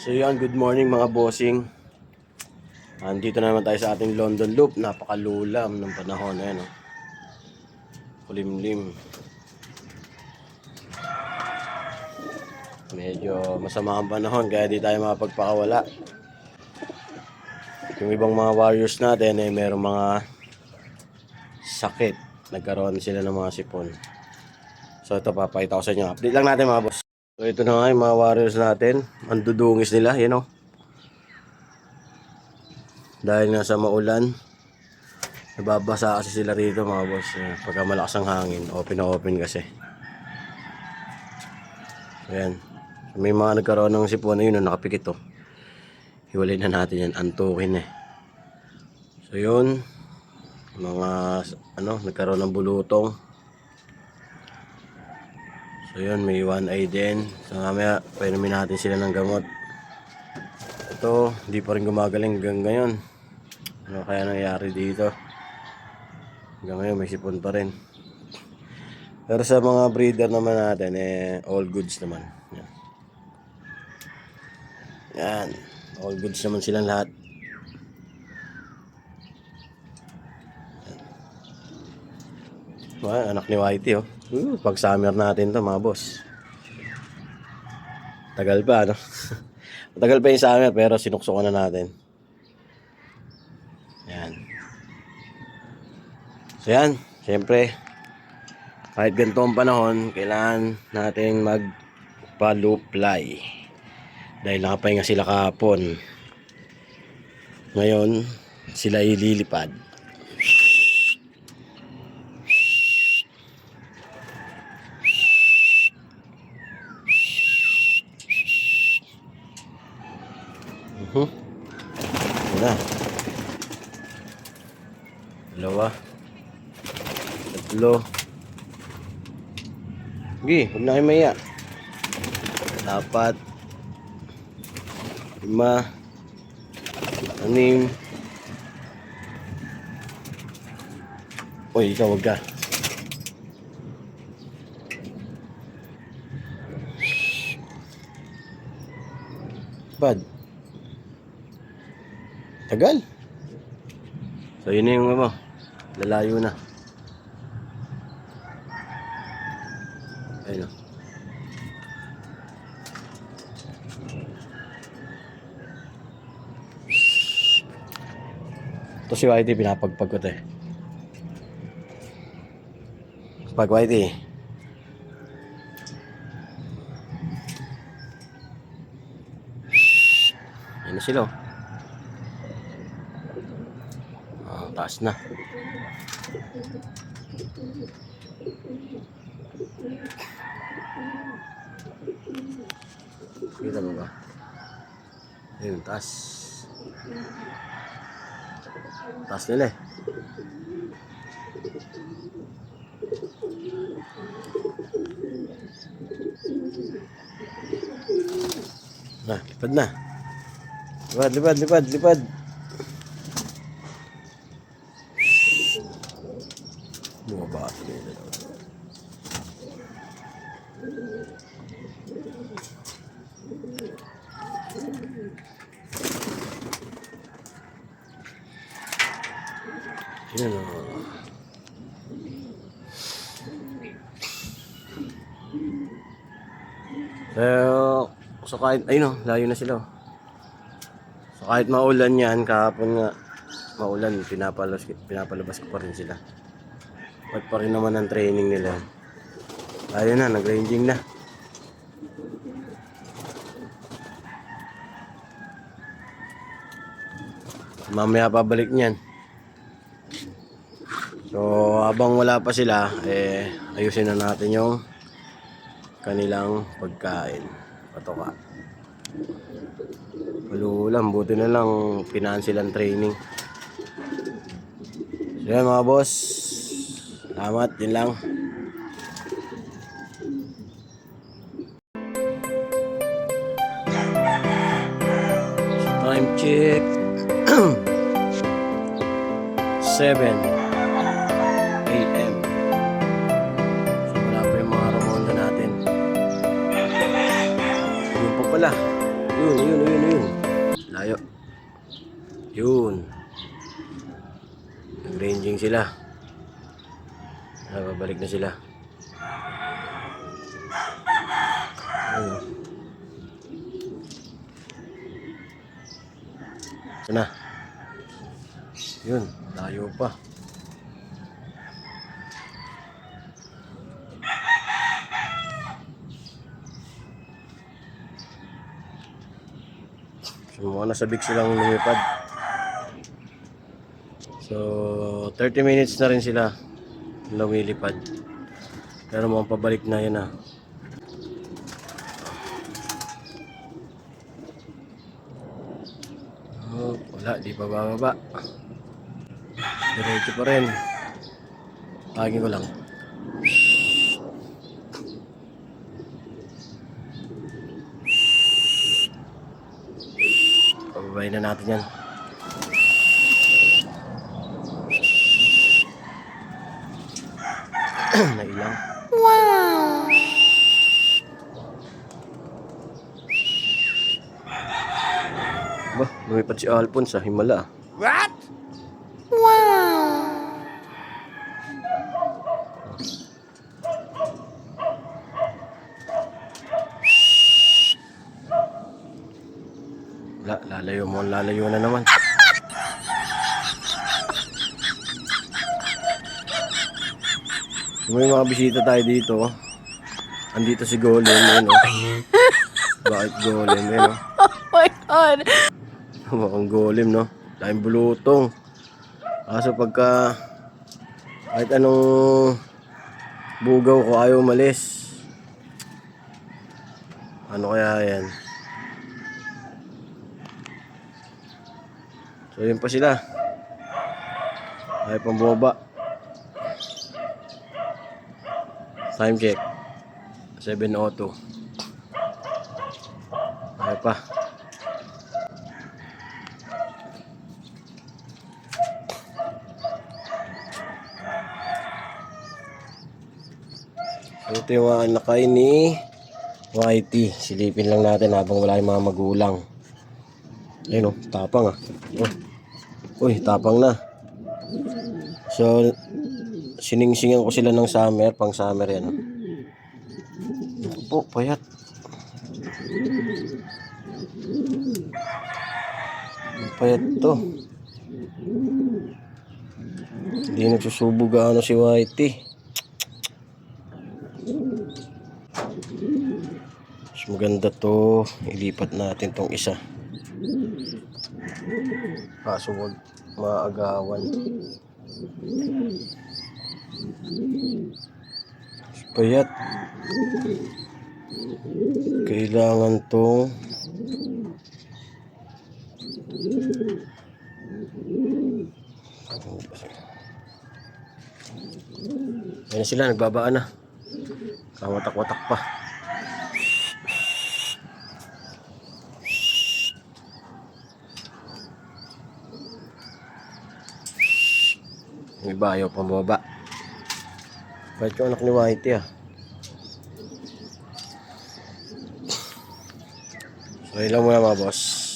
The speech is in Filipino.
So yan, good morning mga bossing. Andito na naman tayo sa ating London Loop. Napakalulam ng panahon. Ayan, oh. Kulimlim. Medyo masama ang panahon kaya di tayo makapagpakawala. Yung ibang mga warriors natin ay merong mga sakit. Nagkaroon sila ng mga sipon. So ito, papakita ko sa inyo. Update lang natin mga boss. So ito na nga yung mga warriors natin. Ang dudungis nila, you know. Dahil nga sa maulan, nababasa kasi sila rito mga boss. Pagka malakas ang hangin, open na open kasi. Ayan. May mga nagkaroon ng sipon na yun na nakapikit, oh. Hiwalay na natin yan, antukin eh. So yun, mga nagkaroon ng bulutong. So yun, may one eye din. So mamaya, painumin natin sila ng gamot. Ito, hindi pa rin gumagaling hanggang ngayon. Ano kaya nangyari dito? Hanggang ngayon, may sipon pa rin. Pero sa mga breeder naman natin, all goods naman. Yan. Yan. All goods naman silang lahat. Yan. Anak ni Whitey, oh. Pag summer natin to mga boss. Tagal pa, no? Tagal pa yung summer, pero sinuksukan na natin. Yan. So yan, siyempre, kahit ganito ang panahon, kailangan natin magpa-loop fly. Dahil nakapahinga sila kahapon. Ngayon, sila ililipad. Yan na. Dalawa. Tatlo. Sige, huwag na kayo maya. Apat. 5. 6. Uy, ikaw huwag ka. Bad. Tagal. So yun na yung lalayo na. Ayun. Ito si Whitey, pinapagpag ko ito eh. Pag Whitey. Ayun na sila, oh. Taas na. Kita mo ba? Ayun, taas. Taas nila eh. Lipad na. Lipad. Bumaba ito nila. Yan o. So kahit, ayun o, layo na sila. So kahit maulan yan, kahapon nga maulan, pinapalabas ko pa rin sila. Part pa rin naman ang training nila. Ayun na, nag-ranging na. Mamaya pabalik niyan. So habang wala pa sila, ayusin na natin yung kanilang pagkain. Patoka. Malulang, buti na lang pinaan silang training. So yan mga boss, salamat, yun lang. Time check. 7 AM. So wala pa yung mga Ramonda natin. Yung pa pala. Yun. Layo. Yun. Nag-ranging sila. Babalik na sila. Ayun. Ito na. Yun. Layo pa. So, mga nasa big silang lumipad. So, 30 minutes na rin sila lumilipad. Pero mukhang pabalik na yun ah. Oh, wala, di pa bababa. Diretso pa rin. Pagin ko lang. Pababayin na natin yan. Nailang. Wow! Ba, lumipad si Alphonse sa himala. What? Wow! Wala, lalayo na naman. May mga bisita tayo dito. Andito si Golem, yun o. Bakit Golem, yun o. Oh my God! Mukhang Golem, no? Daming bulutong. Kaso pagka kahit anong bugaw ko ayaw umalis. Ano kaya yan? So yun pa sila. Ayaw pang bumaba. Time check 7:02. Ayaw pa. So ito yung mga nakay ni Whitey. Silipin lang natin habang wala yung mga magulang. Ayun o, tapang ah. Uy, tapang na. So siningsingan ko sila ng summer, pang summer yan. Po, payat. Payat to. Hindi nagsusubog ano si Whitey. Mas maganda to. Ilipat natin tong isa. Kaso wag maagawan. Payat. Kailangan tong ayun sila, nagbabaan na. Kawatak-watak pa. Yung iba ayaw pambaba. Bakit yung anak ni Whitey ah? So ilang muna mga boss.